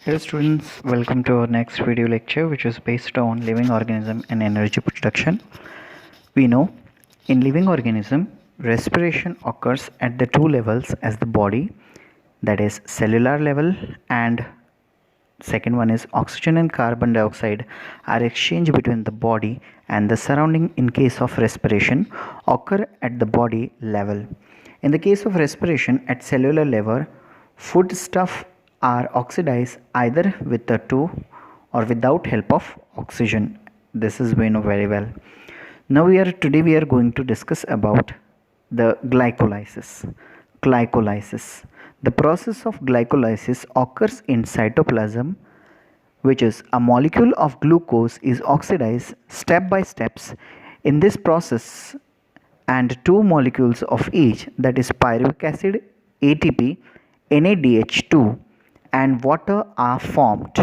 Hello students, welcome to our next video lecture which is based on living organism and energy production. We know in living organism respiration occurs at the two levels as the body, that is cellular level, and second one is oxygen and carbon dioxide are exchanged between the body and the surrounding. In case of respiration occur at the body level. In the case of respiration at cellular level, foodstuff are oxidized either with the two or without help of oxygen. This is we know very well. Now today we are going to discuss about the glycolysis. Glycolysis. The process of glycolysis occurs in cytoplasm, which is a molecule of glucose is oxidized step by steps in this process, and two molecules of each, that is pyruvic acid, ATP, NADH2 and water are formed.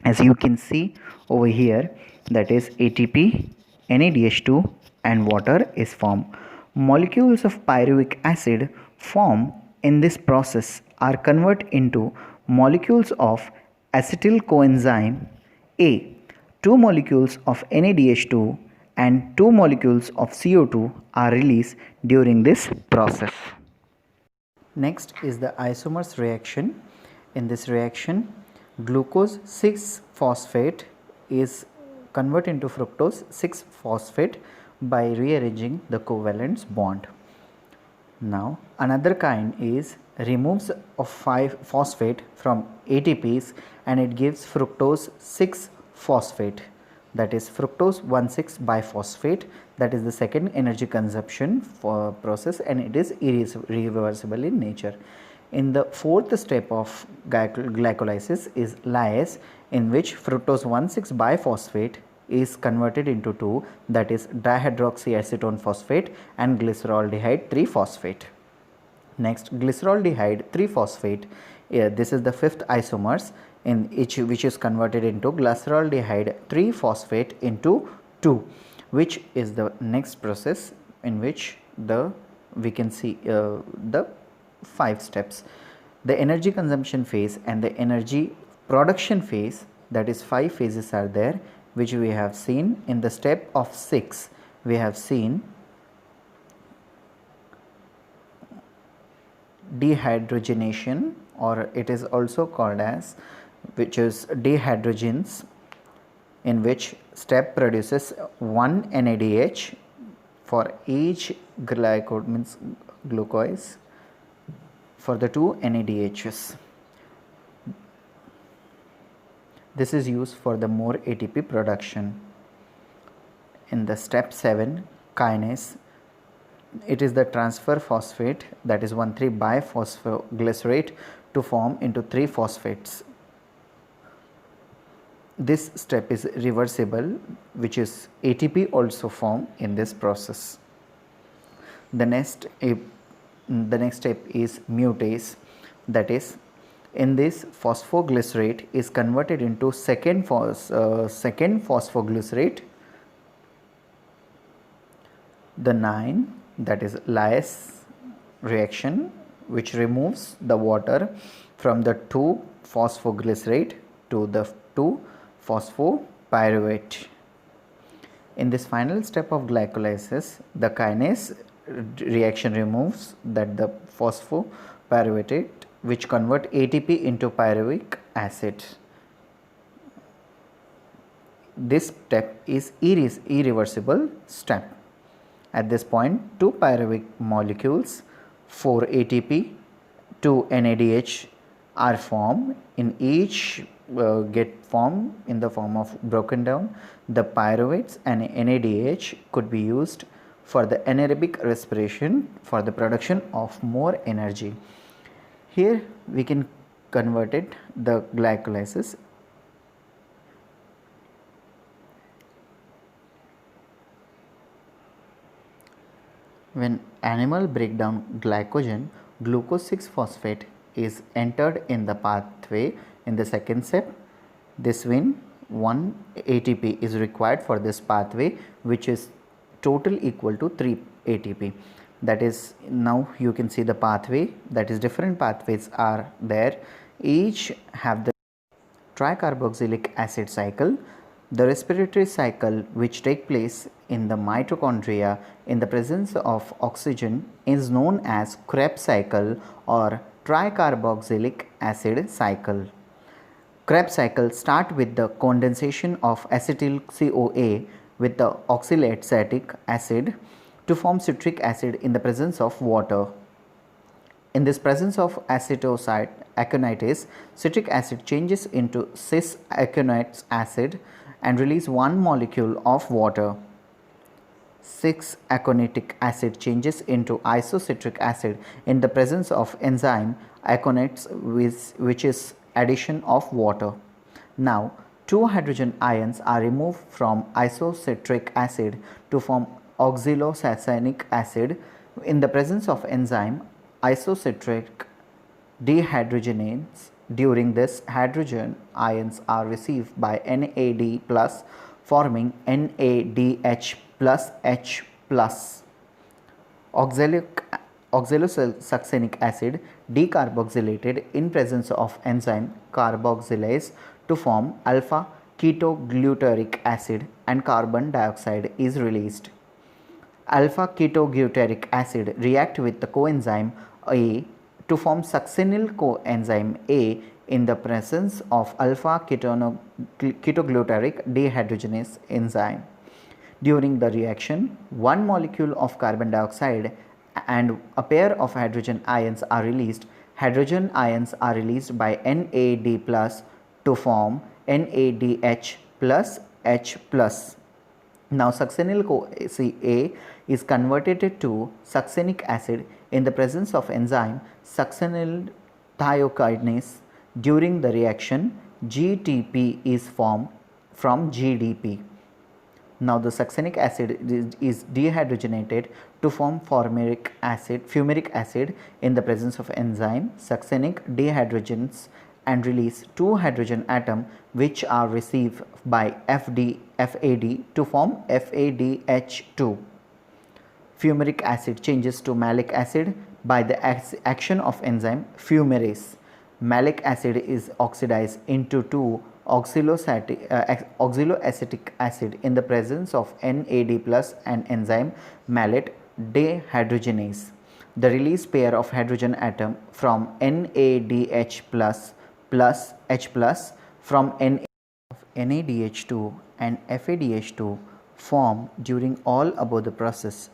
As you can see over here, that is ATP, NADH2 and water is formed. Molecules of pyruvic acid formed in this process are converted into molecules of acetyl coenzyme A. Two molecules of NADH2 and two molecules of CO2 are released during this process. Next is the isomers reaction. In this reaction, glucose 6-phosphate is converted into fructose 6-phosphate by rearranging the covalent bond. Now another kind is removes of 5-phosphate from ATPs and it gives fructose 6-phosphate, that is fructose 1,6 biphosphate. That is the second energy consumption for process and it is irreversible in nature. In the fourth step of glycolysis is lyase, in which fructose 1,6 biphosphate is converted into two, that is dihydroxyacetone phosphate and glyceraldehyde 3-phosphate. Next, glyceraldehyde 3-phosphate, this is the fifth isomers in which is converted into glyceraldehyde 3-phosphate into 2, which is the next process in which we can see the 5 steps. The energy consumption phase and the energy production phase, that is 5 phases are there, which we have seen. In the step of 6 we have seen dehydrogenation, or it is also called as, which is dehydrogens, in which step produces one NADH for each glucose for the two NADHs. This is used for the more ATP production. In the step 7 kinase, it is the transfer phosphate, that is 1,3 biphosphoglycerate to form into 3 phosphates. This step is reversible, which is ATP also formed in this process. The next step is mutase, that is in this phosphoglycerate is converted into second phosphoglycerate, the 9, that is lyase reaction, which removes the water from the 2-phosphoglycerate to the 2-phosphopyruvate. In this final step of glycolysis, the kinase reaction removes that the phosphopyruvate, which convert ATP into pyruvic acid. This step is irreversible step. At this point, 2 pyruvic molecules, 4 ATP, 2 NADH are formed. In each get formed in the form of broken down. The pyruvates and NADH could be used for the anaerobic respiration for the production of more energy. Here we can convert it the glycolysis. When animal break down glycogen, glucose 6-phosphate is entered in the pathway. In the second step, this when 1 ATP is required for this pathway, which is total equal to 3 ATP. That is, now you can see the pathway, that is different pathways are there, each have the tricarboxylic acid cycle. The respiratory cycle which takes place in the mitochondria in the presence of oxygen is known as Krebs cycle or tricarboxylic acid cycle. Krebs cycle start with the condensation of acetyl CoA with the oxalic acid to form citric acid in the presence of water. In this presence of aconitis, citric acid changes into cis-aconic acid and release one molecule of water. 6-aconitic acid changes into isocitric acid in the presence of enzyme aconites, which is addition of water. Now, two hydrogen ions are removed from isocitric acid to form oxalosuccinic acid in the presence of enzyme isocitric dehydrogenase. During this, hydrogen ions are received by NAD plus forming NADH plus H plus. Oxalosuccinic acid decarboxylated in presence of enzyme carboxylase to form alpha ketoglutaric acid and carbon dioxide is released. Alpha ketoglutaric acid react with the coenzyme A to form succinyl coenzyme A in the presence of alpha ketoglutaric dehydrogenase enzyme. During the reaction, one molecule of carbon dioxide and a pair of hydrogen ions are released. Hydrogen ions are released by NAD plus to form NADH plus H plus. Now, succinyl CoA is converted to succinic acid in the presence of enzyme succinyl thiokinase. During the reaction, GTP is formed from GDP. Now, the succinic acid is dehydrogenated to form fumaric acid in the presence of enzyme succinic dehydrogenase and release two hydrogen atoms which are received by FAD to form FADH2. Fumaric acid changes to malic acid by the action of enzyme fumarase. Malic acid is oxidized into 2-oxaloacetic acid in the presence of NAD plus and enzyme malate dehydrogenase. The release pair of hydrogen atom from NADH plus H plus from NADH2 and FADH2 form during all above the process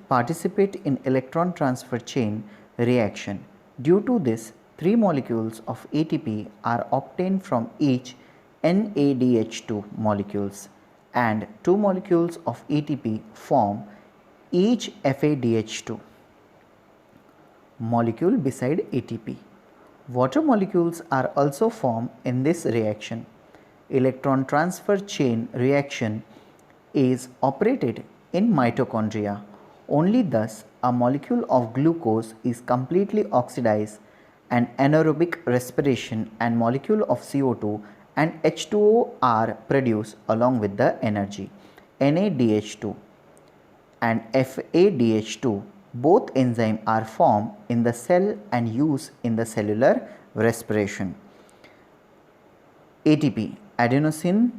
participate in electron transfer chain reaction. Due to this, 3 molecules of ATP are obtained from each NADH2 molecules and 2 molecules of ATP form each FADH2 molecule beside ATP. Water molecules are also formed in this reaction. Electron transfer chain reaction is operated in mitochondria. Only thus a molecule of glucose is completely oxidized and anaerobic respiration and molecule of CO2 and H2O are produced along with the energy. NADH2 and FADH2 both enzymes are formed in the cell and used in the cellular respiration. ATP, adenosine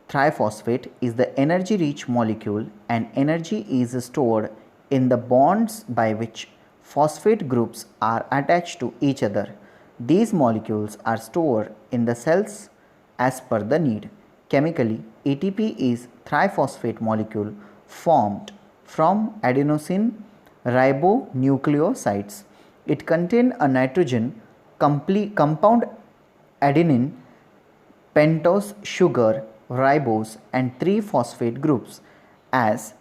triphosphate, is the energy rich molecule and energy is stored in the bonds by which phosphate groups are attached to each other. These molecules are stored in the cells as per the need. Chemically, ATP is triphosphate molecule formed from adenosine ribonucleosides. It contains a nitrogen compound adenine, pentose sugar, ribose and 3 phosphate groups. As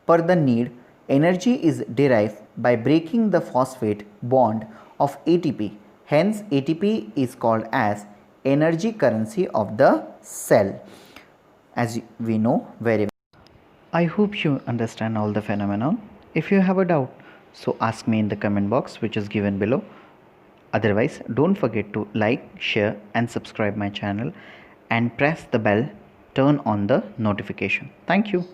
per the need, energy is derived by breaking the phosphate bond of ATP. Hence, ATP is called as energy currency of the cell, as we know very well. I hope you understand all the phenomenon. If you have a doubt, so ask me in the comment box which is given below. Otherwise, don't forget to like, share and subscribe my channel and press the bell, turn on the notification. Thank you.